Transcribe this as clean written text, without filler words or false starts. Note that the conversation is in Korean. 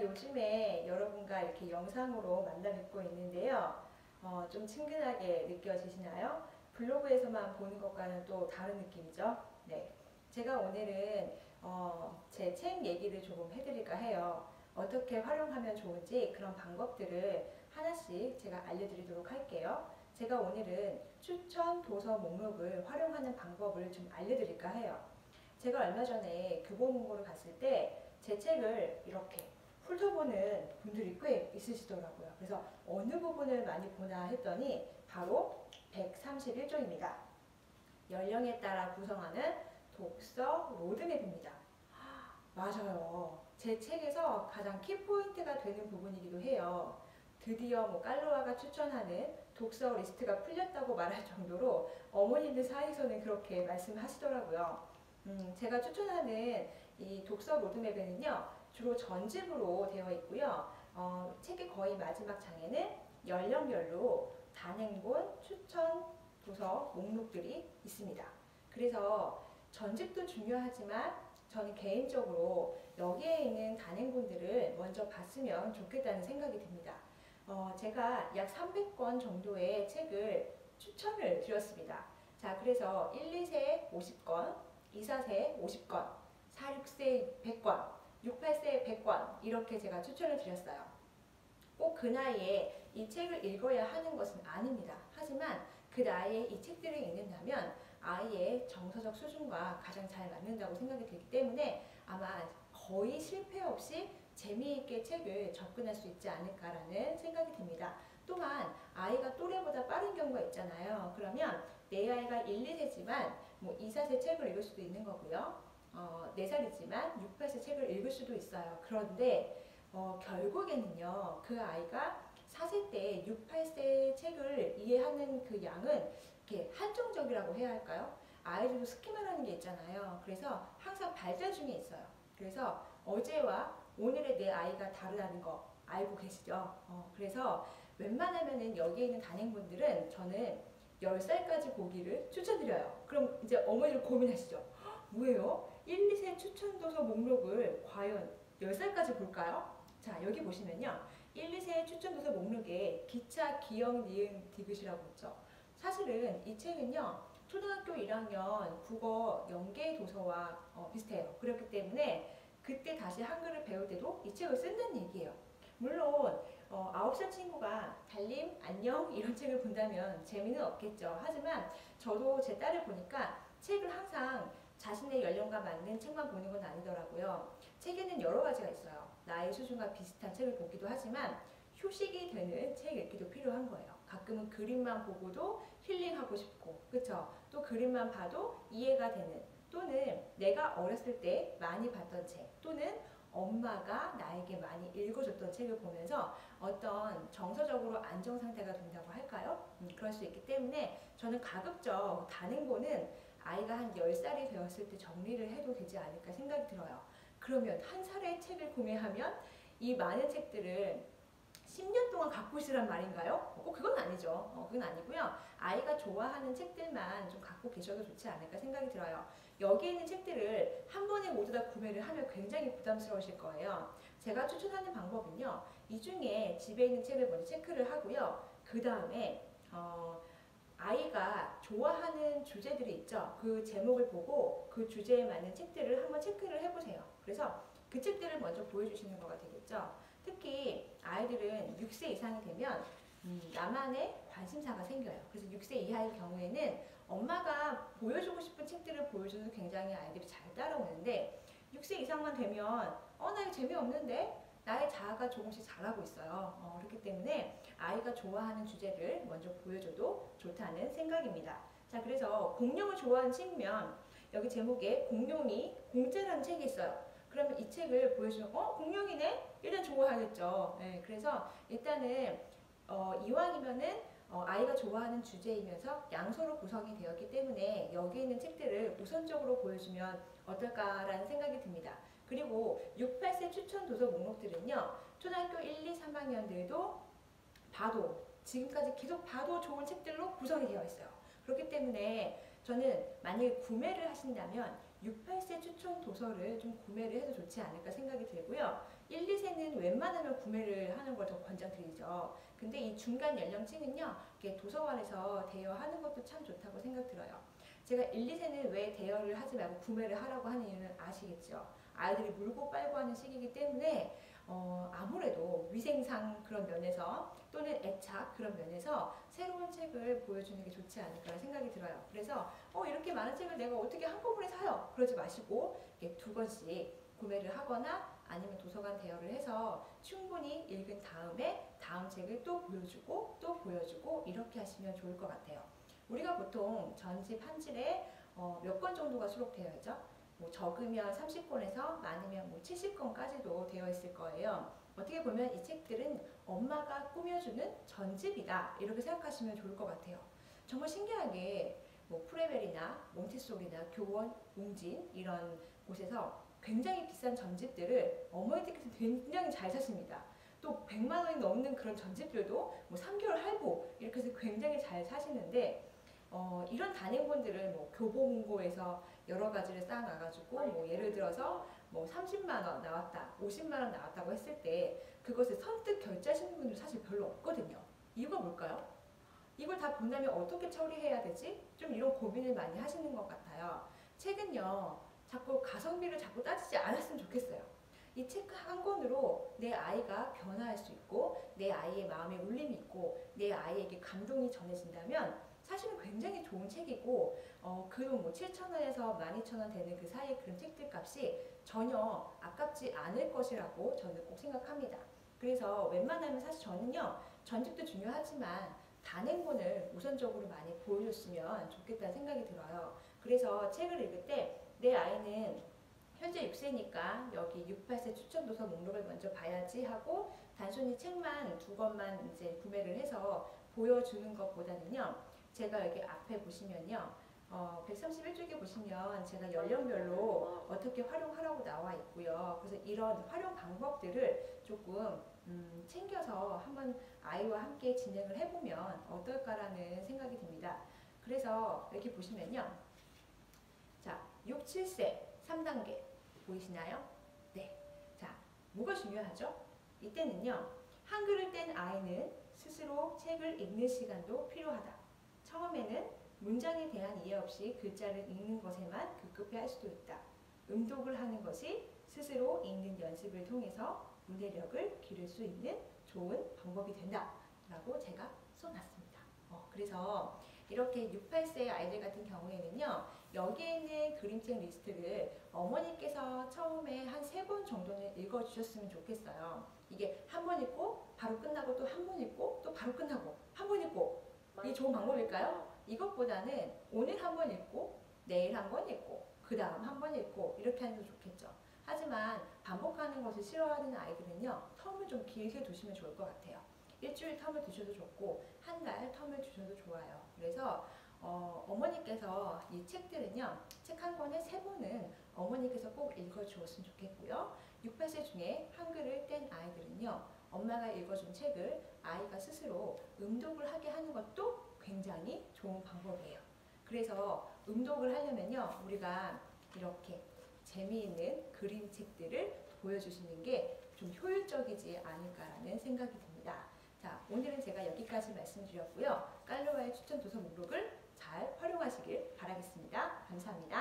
제가 요즘에 여러분과 이렇게 영상으로 만나 뵙고 있는데요. 좀 친근하게 느껴지시나요? 블로그에서만 보는 것과는 또 다른 느낌이죠. 네. 제가 오늘은 제 책 얘기를 조금 해드릴까 해요. 어떻게 활용하면 좋은지 그런 방법들을 하나씩 제가 알려드리도록 할게요. 제가 오늘은 추천 도서 목록을 활용하는 방법을 좀 알려드릴까 해요. 제가 얼마 전에 교보문고를 갔을 때 제 책을 이렇게 훑어보는 분들이 꽤 있으시더라고요. 그래서 어느 부분을 많이 보나 했더니 바로 131조입니다. 연령에 따라 구성하는 독서 로드맵입니다. 맞아요. 제 책에서 가장 키포인트가 되는 부분이기도 해요. 드디어 깔로아가 추천하는 독서 리스트가 풀렸다고 말할 정도로 어머님들 사이에서는 그렇게 말씀하시더라고요. 제가 추천하는 이 독서 로드맵에는요, 주로 전집으로 되어 있고요. 책의 거의 마지막 장에는 연령별로 단행본 추천 도서 목록들이 있습니다. 그래서 전집도 중요하지만 저는 개인적으로 여기에 있는 단행본들을 먼저 봤으면 좋겠다는 생각이 듭니다. 제가 약 300권 정도의 책을 추천을 드렸습니다. 자, 그래서 1, 2세 50권, 2, 4세 50권, 4, 6세 100권, 6, 8세 100권 이렇게 제가 추천을 드렸어요. 꼭 그 나이에 이 책을 읽어야 하는 것은 아닙니다. 하지만 그 나이에 이 책들을 읽는다면 아이의 정서적 수준과 가장 잘 맞는다고 생각이 들기 때문에 아마 거의 실패 없이 재미있게 책을 접근할 수 있지 않을까라는 생각이 듭니다. 또한 아이가 또래보다 빠른 경우가 있잖아요. 그러면 내 아이가 1, 2세지만 2, 4세 책을 읽을 수도 있는 거고요. 4살이지만 6, 8세 책을 읽을 수도 있어요. 그런데 결국에는요, 그 아이가 4세 때 6, 8세 책을 이해하는 그 양은 이렇게 한정적이라고 해야 할까요? 아이들도 스키마라는 게 있잖아요. 그래서 항상 발달 중에 있어요. 그래서 어제와 오늘의 내 아이가 다르다는 거 알고 계시죠? 그래서 웬만하면은 여기에 있는 단행본들은 저는 10살까지 보기를 추천드려요. 그럼 이제 어머니를 고민하시죠. 뭐예요? 1, 2세 추천도서 목록을 과연 10살까지 볼까요? 자, 여기 보시면요. 1, 2세 추천도서 목록에 기차, 기역, 니은, 디귿이라고 있죠. 사실은 이 책은요. 초등학교 1학년 국어 연계 도서와 비슷해요. 그렇기 때문에 그때 다시 한글을 배울 때도 이 책을 쓴다는 얘기예요. 물론 9살 친구가 달림, 안녕 이런 책을 본다면 재미는 없겠죠. 하지만 저도 제 딸을 보니까 책을 항상 자신의 연령과 맞는 책만 보는 건 아니더라고요. 책에는 여러 가지가 있어요. 나의 수준과 비슷한 책을 보기도 하지만 휴식이 되는 책 읽기도 필요한 거예요. 가끔은 그림만 보고도 힐링하고 싶고, 그쵸? 또 그림만 봐도 이해가 되는, 또는 내가 어렸을 때 많이 봤던 책, 또는 엄마가 나에게 많이 읽어줬던 책을 보면서 어떤 정서적으로 안정 상태가 된다고 할까요? 그럴 수 있기 때문에 저는 가급적 단행본은 아이가 한 10살이 되었을 때 정리를 해도 되지 않을까 생각이 들어요. 그러면 한 살의 책을 구매하면 이 많은 책들을 10년 동안 갖고 있으란 말인가요? 꼭 그건 아니죠. 그건 아니고요. 아이가 좋아하는 책들만 좀 갖고 계셔도 좋지 않을까 생각이 들어요. 여기 있는 책들을 한 번에 모두 다 구매를 하면 굉장히 부담스러우실 거예요. 제가 추천하는 방법은요. 이 중에 집에 있는 책을 먼저 체크를 하고요. 그 다음에 아이가 좋아하는 주제들이 있죠. 그 제목을 보고 그 주제에 맞는 책들을 한번 체크를 해보세요. 그래서 그 책들을 먼저 보여주시는 거가 되겠죠. 특히 아이들은 6세 이상이 되면 나만의 관심사가 생겨요. 그래서 6세 이하의 경우에는 엄마가 보여주고 싶은 책들을 보여줘도 굉장히 아이들이 잘 따라오는데 6세 이상만 되면 나 이거 재미없는데? 나의 자아가 조금씩 자라고 있어요. 그렇기 때문에 아이가 좋아하는 주제를 먼저 보여줘도 좋다는 생각입니다. 자, 그래서 공룡을 좋아하는 친구면 여기 제목에 공룡이 공짜라는 책이 있어요. 그러면 이 책을 보여주면 공룡이네? 일단 좋아하겠죠. 네, 그래서 일단은 이왕이면은 아이가 좋아하는 주제이면서 양서로 구성이 되었기 때문에 여기 있는 책들을 우선적으로 보여주면 어떨까라는 생각이 듭니다. 그리고 6, 8세 추천 도서 목록들은요. 초등학교 1, 2, 3학년들도 봐도 지금까지 계속 봐도 좋은 책들로 구성이 되어 있어요. 그렇기 때문에 저는 만약에 구매를 하신다면 6, 8세 추천 도서를 좀 구매를 해도 좋지 않을까 생각이 들고요. 1, 2세는 웬만하면 구매를 하는 걸 더 권장드리죠. 근데 이 중간 연령층은요, 이렇게 도서관에서 대여하는 것도 참 좋다고 생각 들어요. 제가 1, 2세는 왜 대여를 하지 말고 구매를 하라고 하는 이유는 아시겠죠? 아이들이 물고 빨고 하는 시기이기 때문에 아무래도 위생상 그런 면에서 또는 애착 그런 면에서 새로운 책을 보여주는 게 좋지 않을까 생각이 들어요. 그래서 이렇게 많은 책을 내가 어떻게 한꺼번에 사요? 그러지 마시고 이렇게 두 권씩 구매를 하거나 아니면 도서관 대여를 해서 충분히 읽은 다음에 다음 책을 또 보여주고 또 보여주고 이렇게 하시면 좋을 것 같아요. 우리가 보통 전집 한 질에 몇 권 정도가 수록되어 있죠? 뭐 적으면 30권에서 많으면 뭐 70권까지도 되어 있을 거예요. 어떻게 보면 이 책들은 엄마가 꾸며주는 전집이다 이렇게 생각하시면 좋을 것 같아요. 정말 신기하게 뭐 프레벨이나 몬티소리나 교원, 웅진 이런 곳에서 굉장히 비싼 전집들을 어머니들께서 굉장히 잘 사십니다. 또 100만 원이 넘는 그런 전집들도 뭐 3개월 할부 이렇게 해서 굉장히 잘 사시는데 이런 단행본들을 뭐 교보문고에서 여러 가지를 쌓아놔가지고 뭐 예를 들어서 뭐 30만 원 나왔다, 50만 원 나왔다고 했을 때 그것을 선뜻 결제하시는 분들 사실 별로 없거든요. 이유가 뭘까요? 이걸 다 본다면 어떻게 처리해야 되지? 좀 이런 고민을 많이 하시는 것 같아요. 책은요, 자꾸 가성비를 자꾸 따지지 않았으면 좋겠어요. 이 책 한 권으로 내 아이가 변화할 수 있고 내 아이의 마음에 울림이 있고 내 아이에게 감동이 전해진다면 사실은 굉장히 좋은 책이고 그 돈 뭐 7,000원에서 12,000원 되는 그 사이의 그런 책들 값이 전혀 아깝지 않을 것이라고 저는 꼭 생각합니다. 그래서 웬만하면 사실 저는요, 전집도 중요하지만 단행본을 우선적으로 많이 보여줬으면 좋겠다는 생각이 들어요. 그래서 책을 읽을 때 내 아이는 현재 6세니까 여기 6, 8세 추천 도서 목록을 먼저 봐야지 하고 단순히 책만 두 권만 이제 구매를 해서 보여주는 것보다는요, 제가 여기 앞에 보시면요, 131쪽에 보시면 제가 연령별로 어떻게 활용하라고 나와 있고요. 그래서 이런 활용 방법들을 조금 챙겨서 한번 아이와 함께 진행을 해보면 어떨까라는 생각이 듭니다. 그래서 여기 보시면요, 자, 6, 7세 3단계 보이시나요? 네. 자, 뭐가 중요하죠? 이때는요, 한글을 뗀 아이는 스스로 책을 읽는 시간도 필요하다. 처음에는 문장에 대한 이해 없이 글자를 읽는 것에만 급급해 할 수도 있다. 음독을 하는 것이 스스로 읽는 연습을 통해서 문해력을 기를 수 있는 좋은 방법이 된다. 라고 제가 써놨습니다. 그래서 이렇게 6, 8세 아이들 같은 경우에는요, 여기에 있는 그림책 리스트를 어머니께서 처음에 한 3번 정도는 읽어주셨으면 좋겠어요. 이게 한 번 읽고 바로 끝나고 또 한 번 읽고 또 바로 끝나고 한 번 읽고, 이게 좋은 방법일까요? 이것보다는 오늘 한 번 읽고 내일 한 번 읽고 그 다음 한 번 읽고 이렇게 하는 게 좋겠죠. 하지만 반복하는 것을 싫어하는 아이들은요, 텀을 좀 길게 두시면 좋을 것 같아요. 일주일 텀을 두셔도 좋고 한 달 텀을 두셔도 좋아요. 그래서 어머니께서 이 책들은요, 책 한 권에 3번은 어머니께서 꼭 읽어주었으면 좋겠고요. 6, 8세 중에 한글을 뗀 아이들은요, 엄마가 읽어준 책을 아이가 스스로 음독을 하게 하는 것도 굉장히 좋은 방법이에요. 그래서 음독을 하려면요, 우리가 이렇게 재미있는 그림책들을 보여주시는 게 좀 효율적이지 않을까라는 생각이 듭니다. 자, 오늘은 제가 여기까지 말씀드렸고요. 깔로와의 추천 도서 목록을 잘 활용하시길 바라겠습니다. 감사합니다.